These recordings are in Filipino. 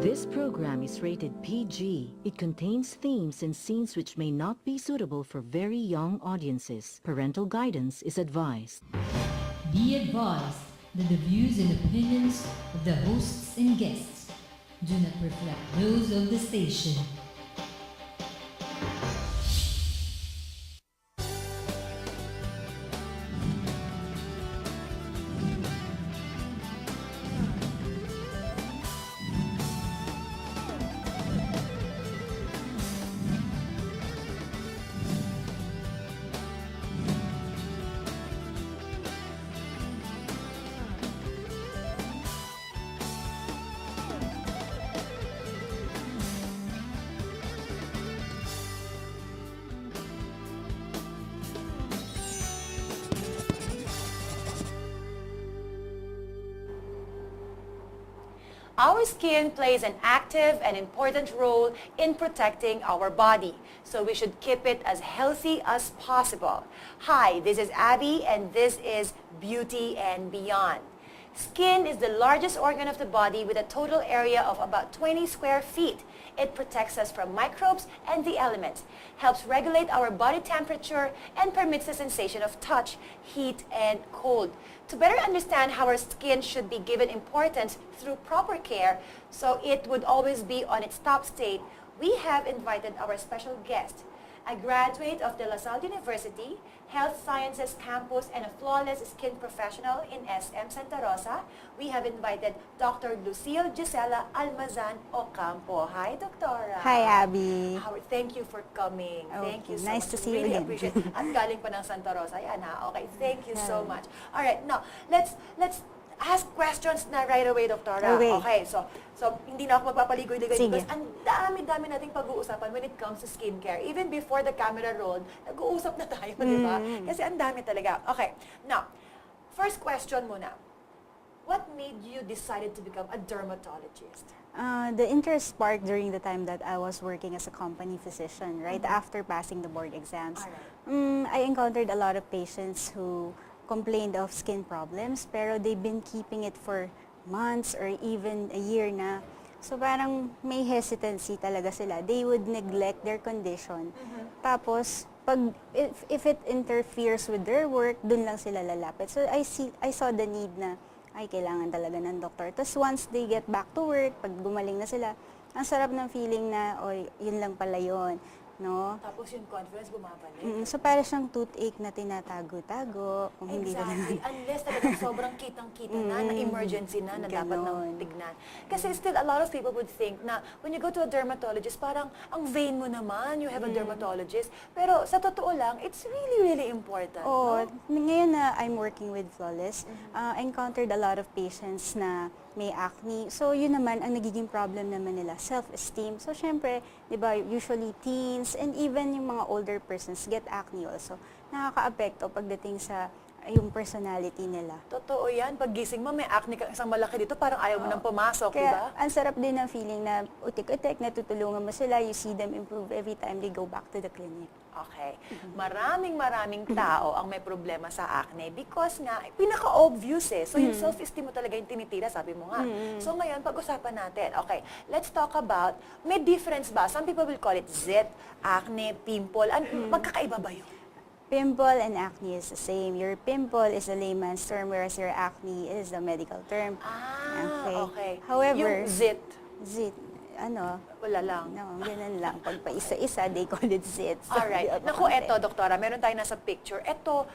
This program is rated PG. It contains themes and scenes which may not be suitable for very young audiences. Parental guidance is advised. Be advised that the views and opinions of the hosts and guests do not reflect those of the station. Our skin plays an active and important role in protecting our body, so we should keep it as healthy as possible. Hi, this is Abby and this is Beauty and Beyond. Skin is the largest organ of the body with a total area of about 20 square feet. It protects us from microbes and the elements, helps regulate our body temperature, and permits the sensation of touch, heat, and cold. To better understand how our skin should be given importance through proper care, so it would always be on its top state, we have invited our special guest, a graduate of De La Salle University, Health Sciences Campus, and a flawless skin professional in SM Santa Rosa. We have invited Dr. Lucille Gisela Almazan Ocampo. Hi, Doctora. Hi, Abby. Thank you for coming. Thank you so Nice much. to see you Really again. appreciate it. At galing pa ng Santa Rosa. Yan ha. Okay, thank you so much. All right, now, let's ask questions na right away, Doctora. Okay, so hindi na ako magpapaligoy-ligoy because ang dami-dami nating pag-uusapan when it comes to skincare. Even before the camera rolled, nag-uusap na tayo, di ba? Kasi ang dami talaga. Okay, now, first question muna. What made you decided to become a dermatologist? The interest sparked during the time that I was working as a company physician, right after passing the board exams. I encountered a lot of patients who complained of skin problems, pero they've been keeping it for months or even a year na. So parang may hesitancy talaga sila. They would neglect their condition. Tapos, if it interferes with their work, dun lang sila lalapit. So I saw the need na, ay, kailangan talaga ng doktor. Tapos once they get back to work, pag gumaling na sila, ang sarap ng feeling na, oy, yun lang pala yun. No? Tapos yung confidence bumabalik. So para siyang toothache na tinatago-tago. Kung hindi Exactly. Unless talagang sobrang kitang-kita na emergency na dapat nang tignan. Kasi still, a lot of people would think na when you go to a dermatologist, parang ang vain mo naman, you have a dermatologist. Pero sa totoo lang, it's really, really important. Oh, no? ngayon na I'm working with Flawless, I encountered a lot of patients na may acne. So, yun naman, ang nagiging problem naman nila, self-esteem. So, syempre, di ba, usually teens and even yung mga older persons get acne also. Nakaka-apekto pagdating sa yung personality nila. Totoo yan. Pag gising mo, may acne ka isang malaki dito, parang ayaw mo nang pumasok, di ba? Kaya, ang sarap din ng feeling na utik-utik, natutulungan mo sila, you see them improve every time they go back to the clinic. Okay. Maraming tao ang may problema sa acne because nga, pinaka-obvious eh. So, yung self-esteem mo talaga yung tinitira, sabi mo nga. So, ngayon, pag-usapan natin. Okay, let's talk about, may difference ba? Some people will call it zit, acne, pimple. Magkakaiba ba yun? Pimple and acne is the same. Your pimple is a layman's term, whereas your acne is a medical term. Okay. However, Yung zit, wala lang. No, ganun lang. Pag pa-isa-isa, they call it zits. alright. Naku, eto, doktora, meron tayo nasa picture. Eto,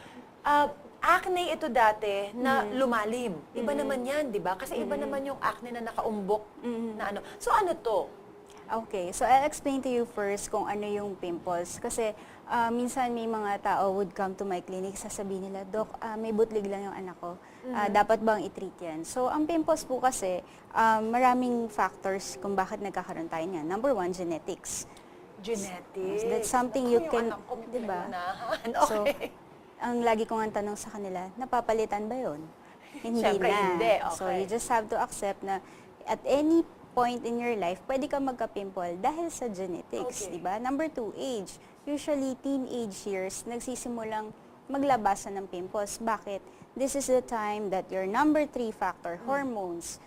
acne ito dati na lumalim. Iba naman yan, di ba? Kasi iba naman yung acne na nakaumbok na ano. So, ano to? Okay, so I'll explain to you first kung ano yung pimples. Kasi minsan may mga tao would come to my clinic, sasabihin nila, Dok, may butlig lang yung anak ko. Dapat bang i-treat yan? So, ang pimples po kasi, maraming factors kung bakit nagkakaroon tayo niyan. Number one, genetics. Genetics. That's something you can, di ba? Okay. So, ang lagi kong ang tanong sa kanila, napapalitan ba yun? Hindi Siyempre, na. hindi. Okay. So, you just have to accept na at any point in your life, pwede ka magka-pimple dahil sa genetics, Okay. di ba? Number two, age. Usually, teenage years, nagsisimulang maglabasan ng pimples. Bakit? This is the time that your number 3 factor, hormones,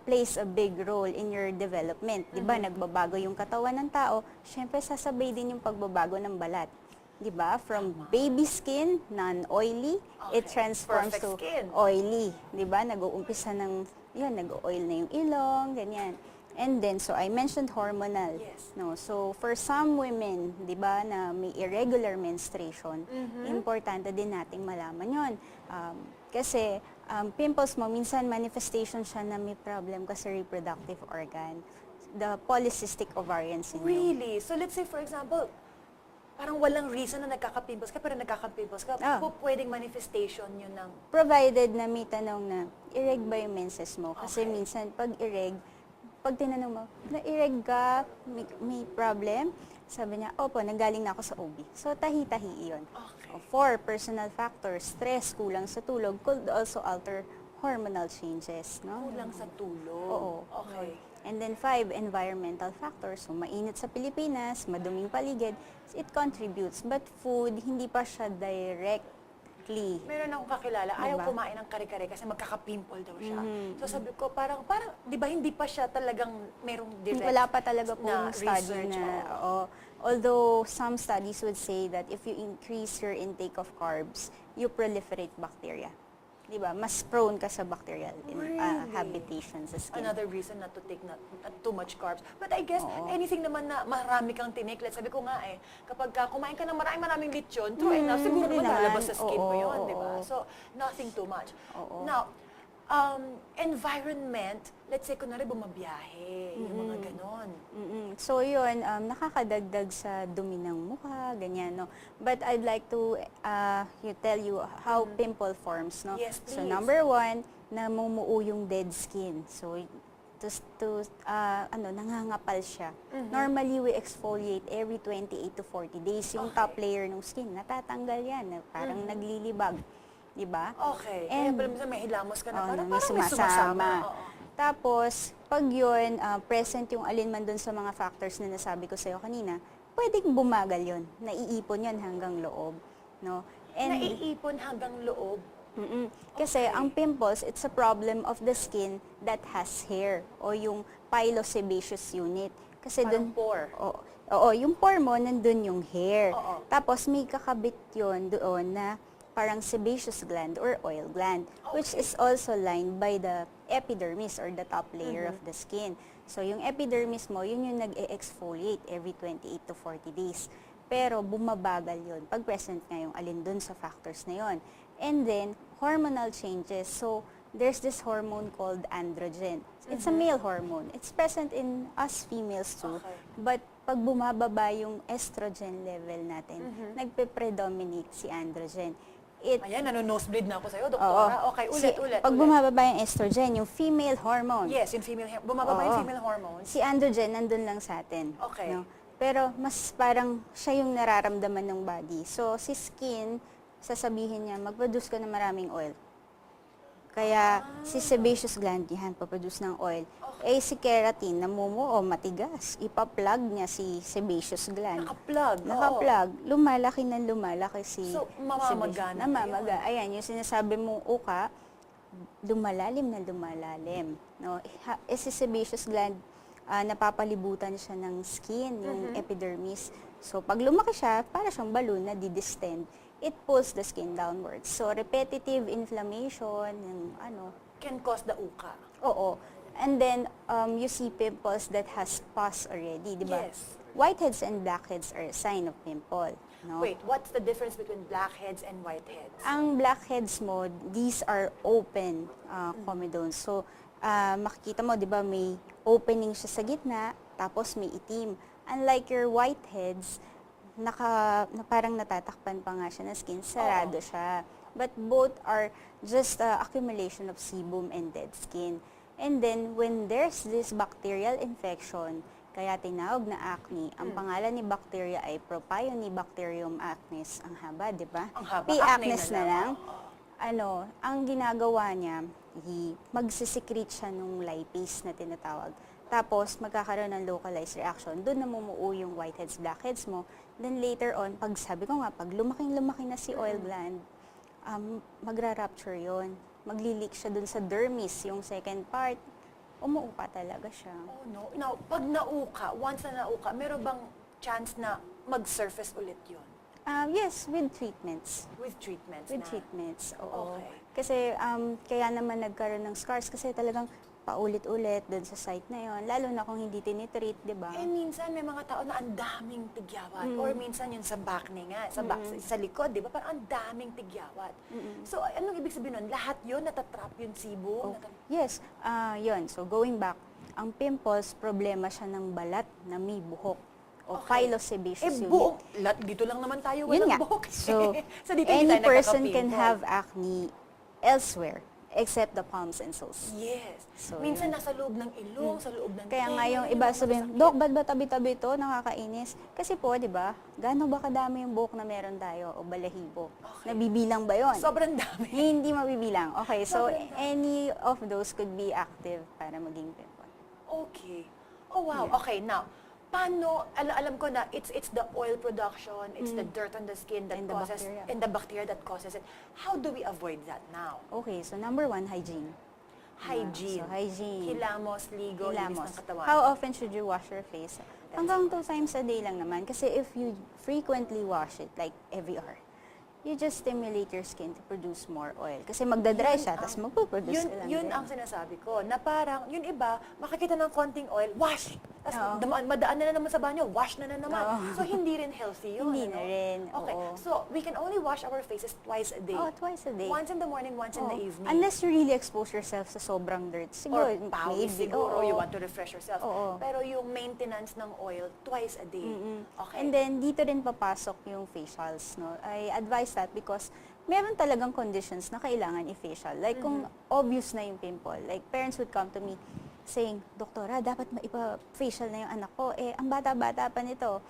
plays a big role in your development. Di ba? Nagbabago yung katawan ng tao, syempre sasabay din yung pagbabago ng balat. Di ba? From baby skin, non-oily, it Okay. transforms Perfect to skin. oily. Di ba? Nag-uumpisa ng, yun, nag-oil na yung ilong, ganyan. And then, so I mentioned hormonal. Yes. No, so for some women, 'di ba, na may irregular menstruation, importante din nating malaman 'yon. Kasi pimples mo minsan manifestation siya na may problem ka sa reproductive organ, the polycystic ovarian syndrome. Really? So let's say for example, parang walang reason na nagkaka-pimples ka, pero nagkaka-pimples ka. Ah. Pwedeng manifestation yun ng... Provided na may tanong na irreg ba yung menses mo? Kasi Okay. minsan pag irreg, pag tinanong mo, na-irreg ka, may problem? Sabi niya, opo, nanggaling na ako sa OB. So, tahi-tahi iyon. Okay. 4, personal factors, stress, kulang sa tulog, could also alter hormonal changes. No? Kulang sa tulog. Oo. Okay. And then 5, environmental factors. So, mainit sa Pilipinas, maduming paligid, it contributes. But food, hindi pa siya directly. Meron akong kakilala, ayaw Diba? kumain ng kare-kare kasi magkaka-pimple daw siya. So sabi ko, parang, di ba hindi pa siya talagang merong direct Wala pa talaga na pong study research, na, oo. oo. Although some studies would say that if you increase your intake of carbs, you proliferate bacteria. Di ba? Mas prone ka sa bacterial Really? habitation sa skin. Another reason not to take not too much carbs. But I guess, Oo. anything naman na marami kang tinik, let's sabi ko nga kapag kumain ka ng maraming lechon, true enough, siguro hindi naman lalabas sa naman. skin mo Oo, yun, oo, di ba? oo. So, nothing too much. Oo. Now, environment, let's say, kunwari bumabiyahe, yung mga ganon. So yun, nakakadagdag sa dumi ng mukha, ganyan, no? But I'd like to tell you how pimple forms, no? Yes, So please. number 1, namumuo yung dead skin. So nangangapal siya. Normally, we exfoliate every 28 to 40 days. Yung Okay. top layer ng skin, natatanggal yan. Parang naglilibag. Di ba? Okay. Kaya And- pala minsan may hilamos ka na, Oo, parang may may sumasama. Oo. Tapos, pag yun, present yung alinman dun sa mga factors na nasabi ko sa'yo kanina, pwedeng bumagal yun. Naiipon yun hanggang loob. No? Naiipon hanggang loob. Kasi Okay. ang pimples, it's a problem of the skin that has hair o yung pilosebaceous unit. Kasi Parang dun, pore. Oo, yung pore mo, nandun yung hair. Oo. Tapos may kakabit yun doon na parang sebaceous gland or oil gland, which Okay. is also lined by the epidermis or the top layer of the skin. So yung epidermis mo, yun yung nag-exfoliate every 28 to 40 days. Pero bumabagal yun pag present nga yung alin dun sa factors na yun. And then, hormonal changes. So, there's this hormone called androgen. It's a male hormone. It's present in us females too. Okay. But pag bumababa yung estrogen level natin, nagpe-predominate si androgen. Ayan, nano-nosebleed na ako sa'yo, Oo. doktora. Okay, ulit. Pag bumababa yung estrogen, yung female hormone, Yes, yung bumababa yung Oo. female hormones. si androgen nandun lang sa atin. Okay. No? Pero mas parang siya yung nararamdaman ng body. So, si skin, sasabihin niya, mag-produce ka ng maraming oil. Kaya, si sebaceous gland, yan, paproduce ng oil. Eh, si keratin, namumuo, matigas. Ipa-plug niya si sebaceous gland. Naka-plug. oo. Naka-plug. Lumalaki ng lumalaki si... So, mamamaga na Namamaga. Ayan, yung sinasabi mong uka, lumalalim na lumalalim. No? Si sebaceous gland, napapalibutan siya ng skin, yung epidermis. So, pag lumaki siya, para siyang balloon na didistend, it pulls the skin downwards. So, repetitive inflammation, yung Can cause the uka. oo. And then, you see pimples that has pus already, di ba? Yes. Whiteheads and blackheads are a sign of pimple. No? Wait, what's the difference between blackheads and whiteheads? Ang blackheads mo, these are open comedones. So, makikita mo, di ba, may opening siya sa gitna, tapos may itim. Unlike your whiteheads, na parang natatakpan pa nga siya ng skin, sarado siya. But both are just accumulation of sebum and dead skin. And then, when there's this bacterial infection, kaya tinawag na acne, ang pangalan ni bacteria ay Propionibacterium acnes. Ang haba, di ba? Ang haba. P. Acne acnes na na lang. lang. Ang ginagawa niya, magsisecrete siya nung lipase na tinatawag. Tapos, magkakaroon ng localized reaction. Doon namumuo yung whiteheads, blackheads mo. Then later on, pag sabi ko nga, pag lumaking-lumaki na si oil gland, magra-rupture yon. Magli-leak siya doon sa dermis, yung second part umuupa talaga siya. Oh no. Now, pag nauka, once na nauka, meron bang chance na mag-surface ulit yun? Yes, with treatments. With treatments With na? treatments, oo. Okay. Kasi kaya naman nagkaroon ng scars kasi talagang paulit-ulit dun sa site na yon, lalo na kung hindi tinitreat, di ba? Eh, minsan may mga tao na ang daming tigyawat. Or minsan yun sa back ni nga, sa likod, di ba? Parang ang daming tigyawat. So, anong ibig sabihin nun? Lahat yun, natatrap yung sibo? Yes, yun. So, going back, ang pimples, problema siya ng balat na may buhok o Okay. pilosebaceous unit. buhok. Dito lang naman tayo, Yun walang nga. buhok. So, So, dito hindi any tayo person can nagkaka-pimple. have acne elsewhere except the palms and soles. Yes. So, Minsan yun. nasa loob ng ilong, sa loob ng Kaya nga tenga, yung yun iba ang sabihin, masakit. Dok, ba't ba tabi-tabi ito? Nakakainis. Kasi po, di ba, gaano ba kadami yung buhok na meron tayo o balahibo? Okay. Nabibilang ba yon? Sobrang dami. Hindi mabibilang. Okay, so Sobrang dami. any of those could be active para maging pimple. Okay. Oh, wow. Yeah. Okay, now, paano, alam ko na it's the oil production, it's the dirt on the skin that And the causes, bacteria. and the bacteria that causes it. How do we avoid that now? Okay, so number 1, hygiene. Hygiene. So, hygiene. Hilamos, ligo, linis Hilamos. ng katawan. How often should you wash your face? Hanggang 2 times a day lang naman. Kasi if you frequently wash it, like every hour, you just stimulate your skin to produce more oil. Kasi magdadry siya, tapos magpuproduce Yun, lang yun din. ang sinasabi ko, na parang, yun iba, makakita ng konting oil, wash! Tapos Oo. madaan na naman sa banyo, wash na naman. Oo. So, hindi rin healthy yun. Hindi ano? na rin, Okay, oo. so we can only wash our faces twice a day. Oh, twice a day. Once in the morning, once in the Oo. evening. Unless you really expose yourself sa sobrang dirt. Siguro, Or pawis maybe. siguro, Oo. you want to refresh yourself. Oo. Pero yung maintenance ng oil, twice a day. Okay. And then, dito rin papasok yung facials. No? I advise that because meron talagang conditions na kailangan i-facial. Like, kung obvious na yung pimple, like, parents would come to me saying, Doktora, dapat maipa-facial na yung anak ko. Eh, ang bata-bata pa nito.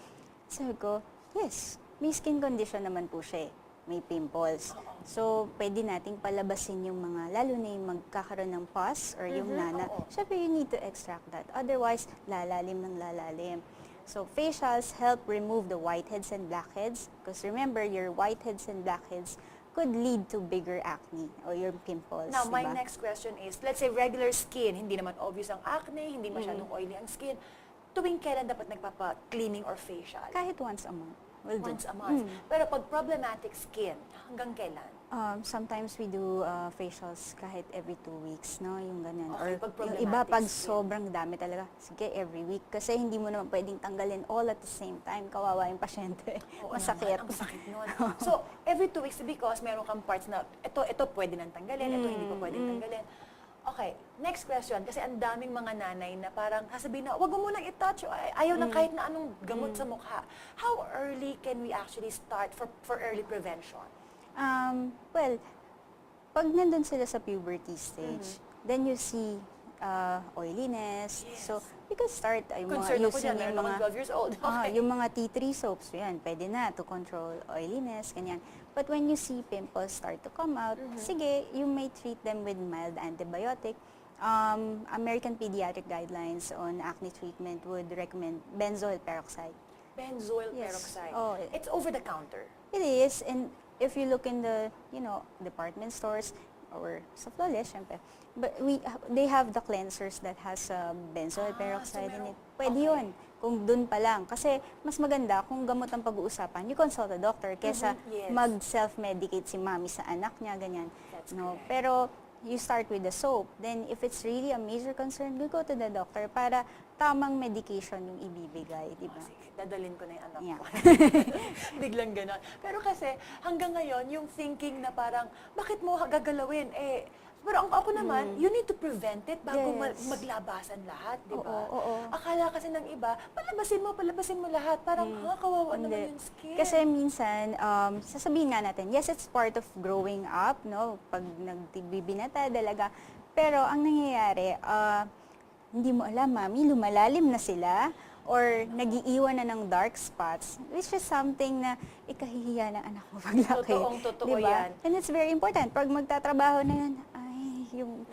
Sabi ko, yes, may skin condition naman po siya eh. May pimples. So, pwede nating palabasin yung mga, lalo na yung magkakaroon ng pus or yung nana. oo. Siyempre, you need to extract that. Otherwise, lalalim ng lalalim. So, facials help remove the whiteheads and blackheads. Because remember, your whiteheads and blackheads could lead to bigger acne or your pimples. Now, my diba? next question is, let's say regular skin, hindi naman obvious ang acne, hindi masyadong oily ang skin. Tuwing kailan dapat nagpapa-cleaning or facial? Kahit once a month. Will do. Once a month. Pero pag problematic skin, hanggang kailan? Sometimes we do facials kahit every 2 weeks, no? Yung ganyan. Okay, Or pag yung iba, pag problematic skin. sobrang dami talaga, sige, every week. Kasi hindi mo naman pwedeng tanggalin all at the same time. Kawawa yung pasyente. Oo Masakit. naman, ang sakit nun. So, every 2 weeks because meron kang parts na ito pwede nang tanggalin, ito hindi pa pwedeng tanggalin. Okay, next question. Kasi ang daming mga nanay na parang sasabihin na, wag mo munang i-touch. Ayaw ng kahit na anong gamot sa mukha. How early can we actually start for early prevention? Well, pag nandun sila sa puberty stage, then you see oiliness. Yes. So, you can start yung mga Concern ako using dyan, meron yung mga akong 12 years old. Okay. yung mga tea tree soaps, yan, pwede na to control oiliness, ganyan. But when you see pimples start to come out, sige, you may treat them with mild antibiotic. American Pediatric Guidelines on acne treatment would recommend benzoyl peroxide. Benzoyl Yes. peroxide. Oh, It's over the counter. It is, and if you look in the, department stores or sa Flawless, syempre, but they have the cleansers that has benzoyl peroxide in meron- it. Pwede okay. yun, kung dun pa lang. Kasi mas maganda kung gamot ang pag-uusapan, you consult a doctor kesa Yes. mag-self-medicate si mami sa anak niya, ganyan. That's No, correct. pero you start with the soap. Then, if it's really a major concern, you go to the doctor para tamang medication yung ibibigay, di ba? Sige, dadalhin ko na yung anak Yeah. ko. Biglang ganon. Pero kasi, hanggang ngayon, yung thinking na parang, bakit mo gagalawin? Pero ako naman, you need to prevent it bago Yes. maglabasan lahat, di ba? Oo. Akala kasi ng iba, palabasin mo lahat. Parang, kawawa naman Hindi. yung skin. Kasi minsan, sasabihin nga natin, yes, it's part of growing up, no? Pag nagbibinata, dalaga. Pero ang nangyayari, hindi mo alam, mami, lumalalim na sila or nagiiwan na ng dark spots, which is something na ikahihiya ng anak mo paglaki. Totoong-totoo Diba? yan. And it's very important. Pag magtatrabaho na yan, ay, yung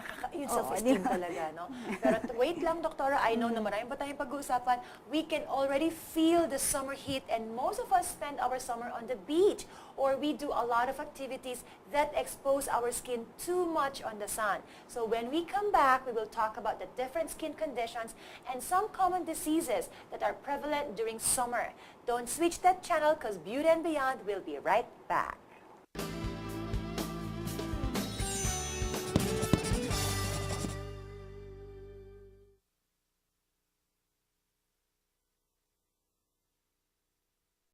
yung Oo, self-esteem di ba? talaga, no? Pero wait lang, Doktora, I know na marami pa tayong pag-uusapan. We can already feel the summer heat and most of us spend our summer on the beach or we do a lot of activities that expose our skin too much on the sun. So when we come back, we will talk about the different skin conditions and some common diseases that are prevalent during summer. Don't switch that channel because Beauty and Beyond will be right back.